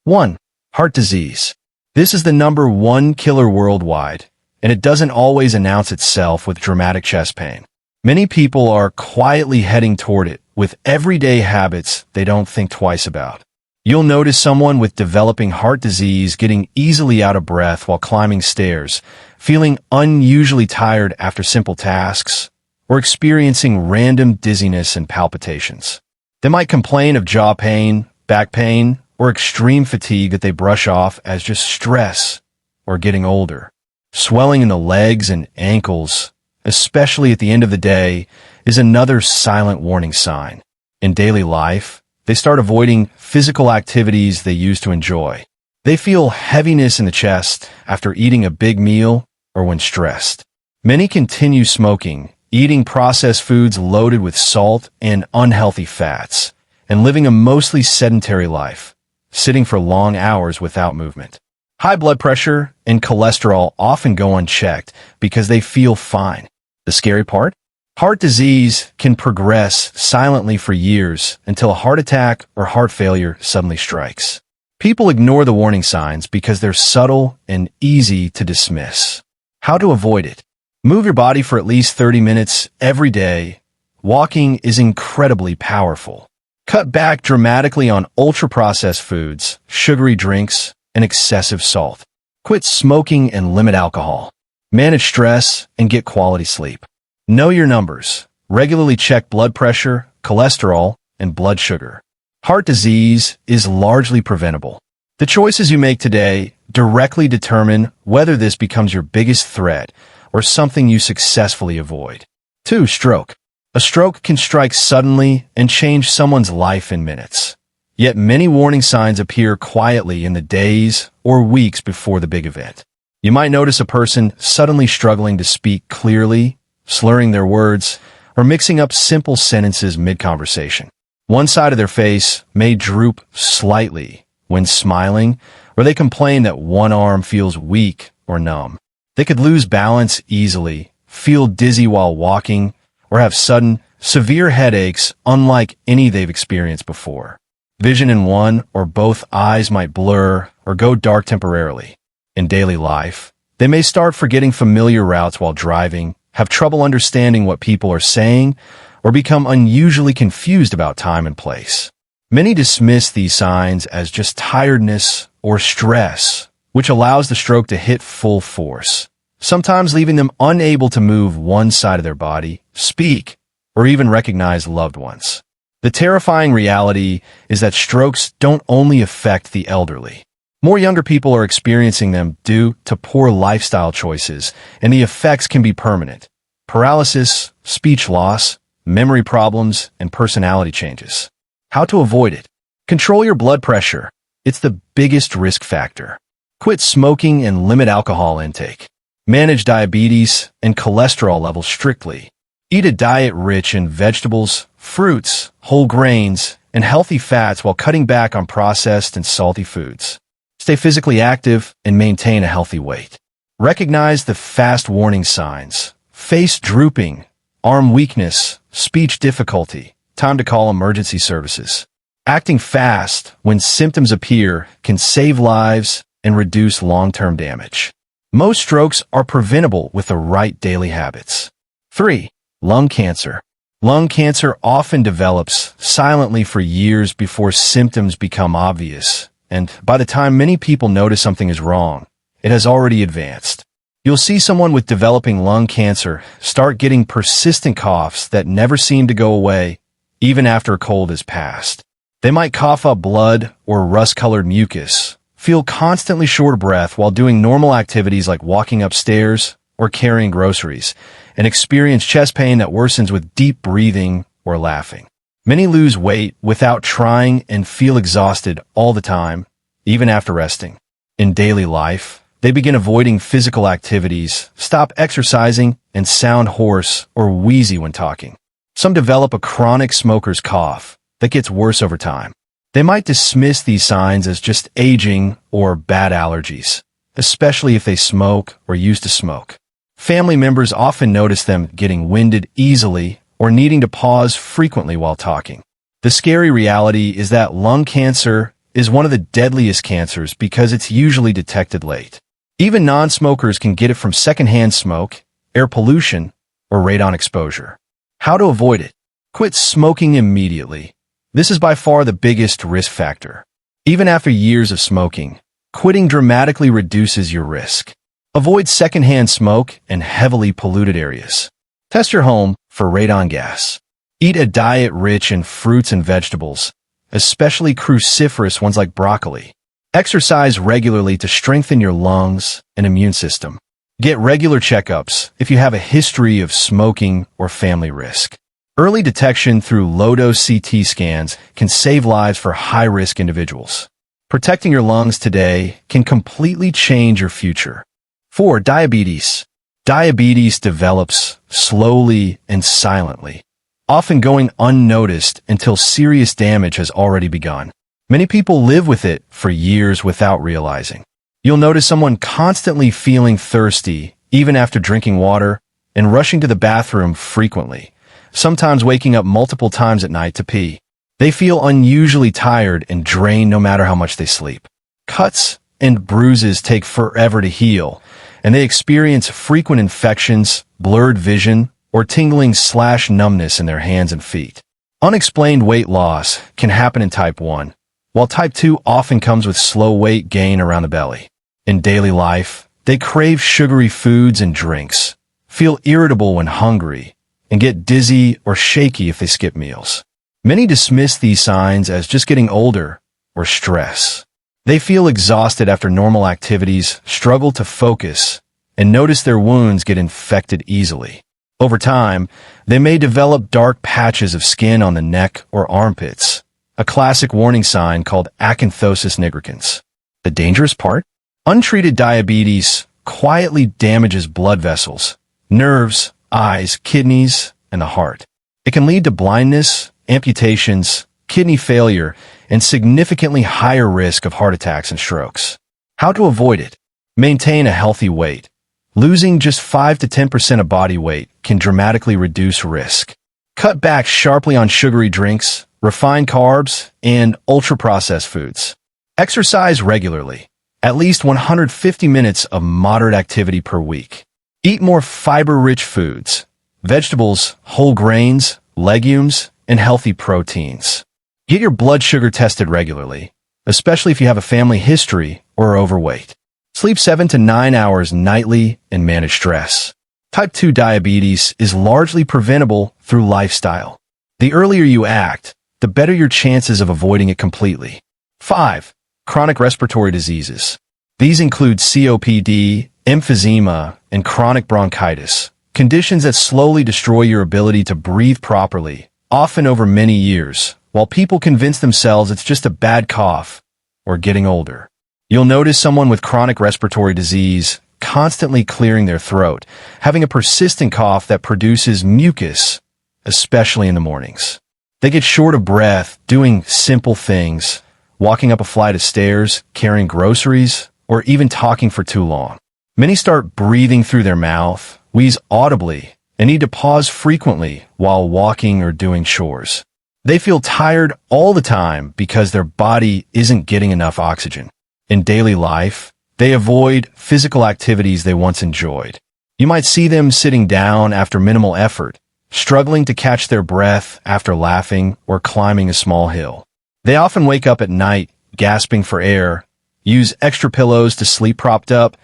1. Heart disease. This is the number one killer worldwide, and it doesn't always announce itself with dramatic chest pain. Many people are quietly heading toward it with everyday habits they don't think twice about. You'll notice someone with developing heart disease getting easily out of breath while climbing stairs, feeling unusually tired after simple tasks, or experiencing random dizziness and palpitations. They might complain of jaw pain, back pain, or extreme fatigue that they brush off as just stress or getting older. Swelling in the legs and ankles, especially at the end of the day, is another silent warning sign. In daily life, they start avoiding physical activities they used to enjoy. They feel heaviness in the chest after eating a big meal or when stressed. Many continue smoking, eating processed foods loaded with salt and unhealthy fats, and living a mostly sedentary life, sitting for long hours without movement. High blood pressure and cholesterol often go unchecked because they feel fine. The scary part? Heart disease can progress silently for years until a heart attack or heart failure suddenly strikes. People ignore the warning signs because they're subtle and easy to dismiss. How to avoid it? Move your body for at least 30 minutes every day. Walking is incredibly powerful. Cut back dramatically on ultra-processed foods, sugary drinks, and excessive salt. Quit smoking and limit alcohol. Manage stress and get quality sleep. Know your numbers. Regularly check blood pressure, cholesterol, and blood sugar. Heart disease is largely preventable. The choices you make today directly determine whether this becomes your biggest threat or something you successfully avoid. 2. Stroke. A stroke can strike suddenly and change someone's life in minutes. Yet many warning signs appear quietly in the days or weeks before the big event. You might notice a person suddenly struggling to speak clearly, slurring their words, or mixing up simple sentences mid-conversation. One side of their face may droop slightly when smiling, or they complain that one arm feels weak or numb. They could lose balance easily, feel dizzy while walking, or have sudden, severe headaches unlike any they've experienced before. Vision in one or both eyes might blur or go dark temporarily. In daily life, they may start forgetting familiar routes while driving, have trouble understanding what people are saying, or become unusually confused about time and place. Many dismiss these signs as just tiredness or stress, which allows the stroke to hit full force, sometimes leaving them unable to move one side of their body, speak, or even recognize loved ones. The terrifying reality is that strokes don't only affect the elderly. More younger people are experiencing them due to poor lifestyle choices, and the effects can be permanent. Paralysis, speech loss, memory problems, and personality changes. How to avoid it? Control your blood pressure. It's the biggest risk factor. Quit smoking and limit alcohol intake. Manage diabetes and cholesterol levels strictly. Eat a diet rich in vegetables, fruits, whole grains, and healthy fats while cutting back on processed and salty foods. Stay physically active and maintain a healthy weight. Recognize the fast warning signs. Face drooping, arm weakness, speech difficulty. Time to call emergency services. Acting fast when symptoms appear can save lives and reduce long-term damage. Most strokes are preventable with the right daily habits. 3. Lung cancer. Lung cancer often develops silently for years before symptoms become obvious, and by the time many people notice something is wrong, it has already advanced. You'll see someone with developing lung cancer start getting persistent coughs that never seem to go away, even after a cold has passed. They might cough up blood or rust-colored mucus, feel constantly short of breath while doing normal activities like walking upstairs or carrying groceries, and experience chest pain that worsens with deep breathing or laughing. Many lose weight without trying and feel exhausted all the time, even after resting. In daily life, they begin avoiding physical activities, stop exercising, and sound hoarse or wheezy when talking. Some develop a chronic smoker's cough that gets worse over time. They might dismiss these signs as just aging or bad allergies, especially if they smoke or used to smoke. Family members often notice them getting winded easily or needing to pause frequently while talking. The scary reality is that lung cancer is one of the deadliest cancers because it's usually detected late. Even non-smokers can get it from secondhand smoke, air pollution, or radon exposure. How to avoid it? Quit smoking immediately. This is by far the biggest risk factor. Even after years of smoking, quitting dramatically reduces your risk. Avoid secondhand smoke and heavily polluted areas. Test your home for radon gas. Eat a diet rich in fruits and vegetables, especially cruciferous ones like broccoli. Exercise regularly to strengthen your lungs and immune system. Get regular checkups if you have a history of smoking or family risk. Early detection through low-dose CT scans can save lives for high-risk individuals. Protecting your lungs today can completely change your future. 4. Diabetes. Diabetes develops slowly and silently, often going unnoticed until serious damage has already begun. Many people live with it for years without realizing. You'll notice someone constantly feeling thirsty, even after drinking water, and rushing to the bathroom frequently, sometimes waking up multiple times at night to pee. They feel unusually tired and drained no matter how much they sleep. Cuts and bruises take forever to heal, and they experience frequent infections, blurred vision, or tingling/numbness in their hands and feet. Unexplained weight loss can happen in type 1, while type 2 often comes with slow weight gain around the belly. In daily life, they crave sugary foods and drinks, feel irritable when hungry, and get dizzy or shaky if they skip meals. Many dismiss these signs as just getting older or stress. They feel exhausted after normal activities, struggle to focus, and notice their wounds get infected easily. Over time, they may develop dark patches of skin on the neck or armpits, a classic warning sign called acanthosis nigricans. The dangerous part? Untreated diabetes quietly damages blood vessels, nerves, eyes, kidneys, and the heart. It can lead to blindness, amputations, kidney failure, and significantly higher risk of heart attacks and strokes. How to avoid it? Maintain a healthy weight. Losing just 5 to 10% of body weight can dramatically reduce risk. Cut back sharply on sugary drinks, refined carbs, and ultra-processed foods. Exercise regularly, at least 150 minutes of moderate activity per week. Eat more fiber-rich foods, vegetables, whole grains, legumes, and healthy proteins. Get your blood sugar tested regularly, especially if you have a family history or are overweight. Sleep 7 to 9 hours nightly and manage stress. Type 2 diabetes is largely preventable through lifestyle. The earlier you act, the better your chances of avoiding it completely. 5. Chronic respiratory diseases. These include COPD, emphysema, and chronic bronchitis, conditions that slowly destroy your ability to breathe properly, often over many years, while people convince themselves it's just a bad cough or getting older. You'll notice someone with chronic respiratory disease constantly clearing their throat, having a persistent cough that produces mucus, especially in the mornings. They get short of breath doing simple things, walking up a flight of stairs, carrying groceries, or even talking for too long. Many start breathing through their mouth, wheeze audibly, and need to pause frequently while walking or doing chores. They feel tired all the time because their body isn't getting enough oxygen. In daily life, they avoid physical activities they once enjoyed. You might see them sitting down after minimal effort, struggling to catch their breath after laughing or climbing a small hill. They often wake up at night, gasping for air, use extra pillows to sleep propped up,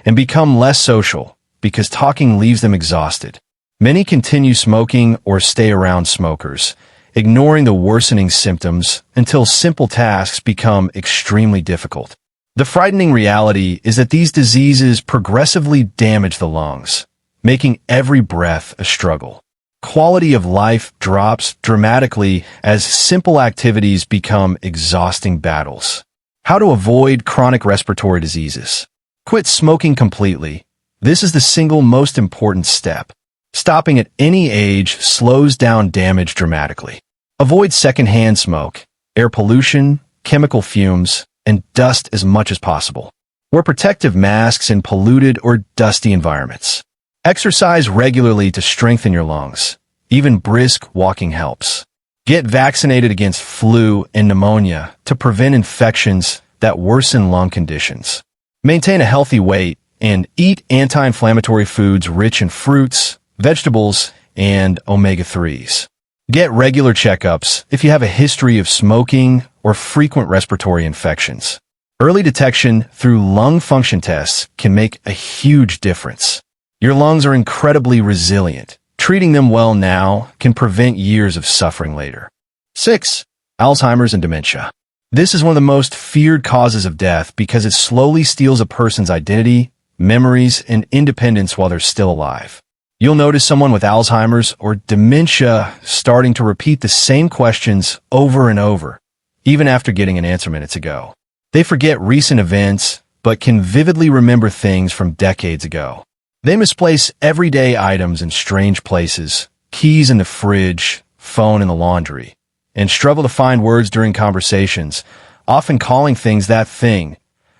and become less social because talking leaves them exhausted. Many continue smoking or stay around smokers, ignoring the worsening symptoms until simple tasks become extremely difficult. The frightening reality is that these diseases progressively damage the lungs, making every breath a struggle. Quality of life drops dramatically as simple activities become exhausting battles. How to avoid chronic respiratory diseases? Quit smoking completely. This is the single most important step. Stopping at any age slows down damage dramatically. Avoid secondhand smoke, air pollution, chemical fumes, and dust as much as possible. Wear protective masks in polluted or dusty environments. Exercise regularly to strengthen your lungs. Even brisk walking helps. Get vaccinated against flu and pneumonia to prevent infections that worsen lung conditions. Maintain a healthy weight and eat anti-inflammatory foods rich in fruits, vegetables, and omega-3s. Get regular checkups if you have a history of smoking or frequent respiratory infections. Early detection through lung function tests can make a huge difference. Your lungs are incredibly resilient. Treating them well now can prevent years of suffering later. 6. Alzheimer's and dementia. This is one of the most feared causes of death because it slowly steals a person's identity, memories, and independence while they're still alive. You'll notice someone with Alzheimer's or dementia starting to repeat the same questions over and over, even after getting an answer minutes ago. They forget recent events, but can vividly remember things from decades ago. They misplace everyday items in strange places, keys in the fridge, phone in the laundry, and struggle to find words during conversations, often calling things that thing,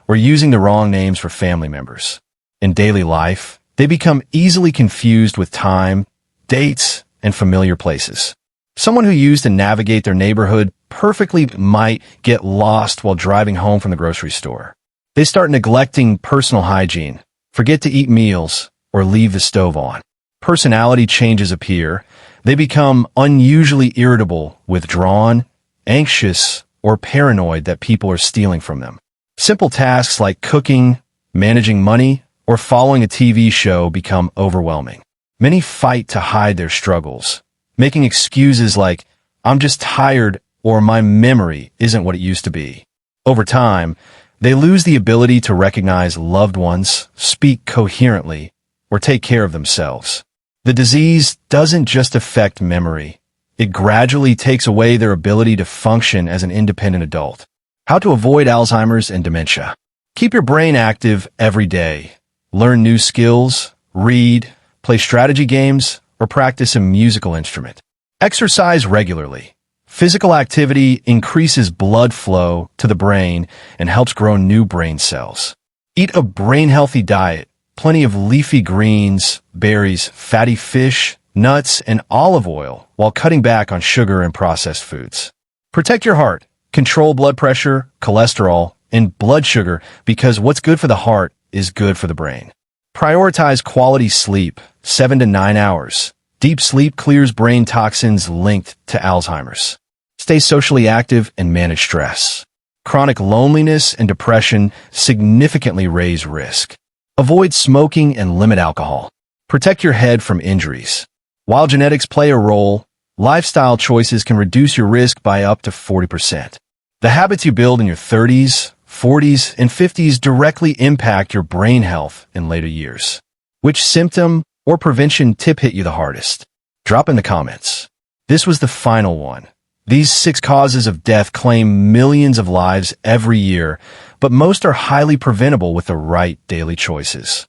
or using the wrong names for family members. In daily life, they become easily confused with time, dates, and familiar places. Someone who used to navigate their neighborhood perfectly might get lost while driving home from the grocery store. They start neglecting personal hygiene, forget to eat meals, or leave the stove on. Personality changes appear. They become unusually irritable, withdrawn, anxious, or paranoid that people are stealing from them. Simple tasks like cooking, managing money, or following a TV show become overwhelming. Many fight to hide their struggles, making excuses like, "I'm just tired," or "my memory isn't what it used to be." Over time, they lose the ability to recognize loved ones, speak coherently, or take care of themselves. The disease doesn't just affect memory. It gradually takes away their ability to function as an independent adult. How to avoid Alzheimer's and dementia. Keep your brain active every day. Learn new skills, read, play strategy games, or practice a musical instrument. Exercise regularly. Physical activity increases blood flow to the brain and helps grow new brain cells. Eat a brain-healthy diet. Plenty of leafy greens, berries, fatty fish, nuts, and olive oil while cutting back on sugar and processed foods. Protect your heart. Control blood pressure, cholesterol, and blood sugar because what's good for the heart is good for the brain. Prioritize quality sleep, 7 to 9 hours. Deep sleep clears brain toxins linked to Alzheimer's. Stay socially active and manage stress. Chronic loneliness and depression significantly raise risk. Avoid smoking and limit alcohol. Protect your head from injuries. While genetics play a role, lifestyle choices can reduce your risk by up to 40%. The habits you build in your 30s, 40s, and 50s directly impact your brain health in later years. Which symptom or prevention tip hit you the hardest? Drop in the comments. This was the final one. These 6 causes of death claim millions of lives every year, but most are highly preventable with the right daily choices.